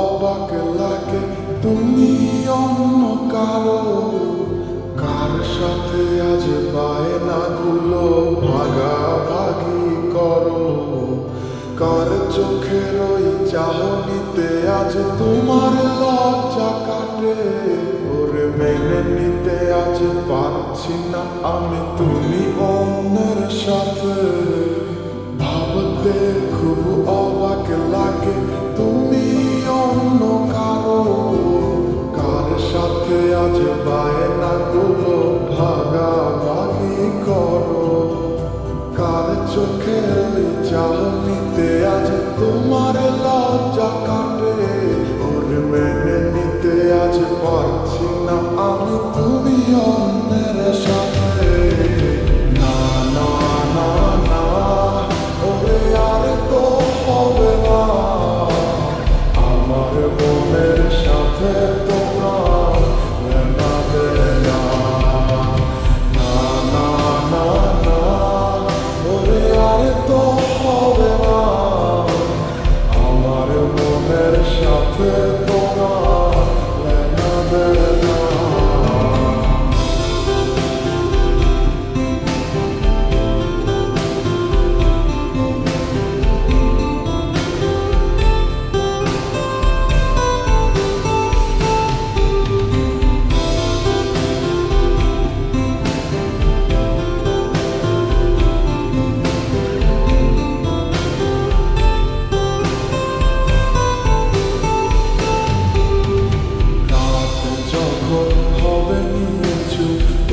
অবাক লাগে তুমি অন্য কারো, কার সাথে আজ বায়নাগুলো ভাগাভাগি করো, কার চোখের ওই চাহনিতে আজ তোমার লজ্জা কাটে। ওরে মেনে নিতে আজ পারছি না আমি তুমি অন্যের সাথে, ভাবতে খুব অবাক লাগে তুমি অন্য কারো, কার সাথে আজ বায়নাগুলো ভাগাভাগি করো, কার চোখে চাহনিতে আজ তোমার লজ্জা কাটে। ওরে মেনে নিতে আজ পারছি না আমি তুমি অন্যের সাথে। না না না না, ওরে আর তো হবে না, আমার মনের সাথে তোমার মেলাবে না। না না না না, ওরে আর তো হবে না, আমার মনের সাথে তোমার মেলাবে না।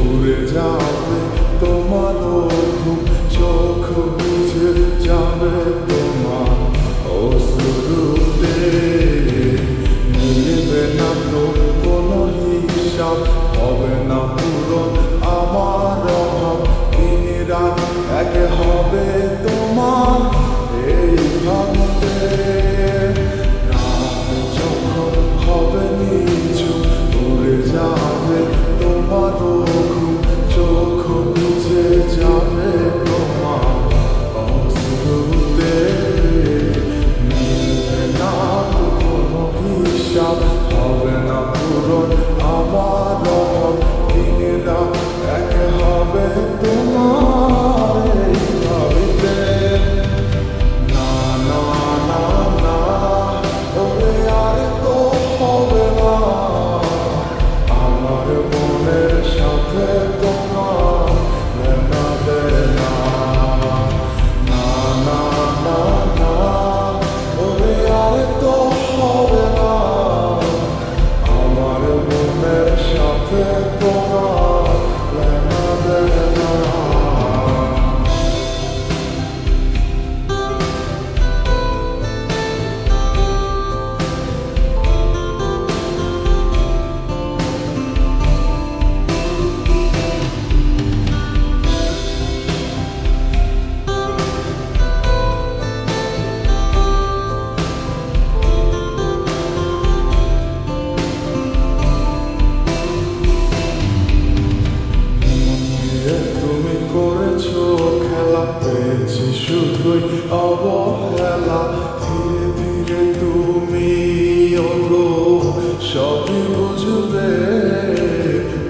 উড়ে যাবে তোমার ঘুম, চোখ বুঝে যাবে তোমার অশ্রুতে, মিলবে না তো কোনো হিসাব, হবে না পূরণ আমার অভাব, দিন রাত এক হবে তোমার এই ভাবতে। রাত যখন হবে নিচু উড়ে যাবে তোমার ঘুম, চোখ বুঝে যাবে তোমার অশ্রুতে, মিলবে না তো কোনো হিসাব, হবে না পূরণ আমার অভাব, দিন রাত এক হবে তোমার এই ভাবিতে। না না না না, ওরে আর তো হবে না, আমার মনের সাথে তোমার মেলাবে না। না না না না, ওরে আর তো হবে না, আমার মনের সাথে তোমার মেলাবে না। তুমি করেছো খেলা, পেয়েছি শুধুই অবহেলা, ধীরে ধীরে তুমি ওগো সবই বুঝবে,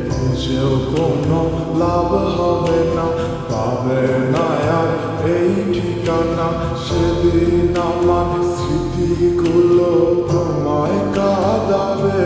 বুঝেও কোনো লাভ হবে না, পাবে না আর এই ঠিকানা। সেদিন আমার স্মৃতিগুলো তোমায় কাঁদাবে।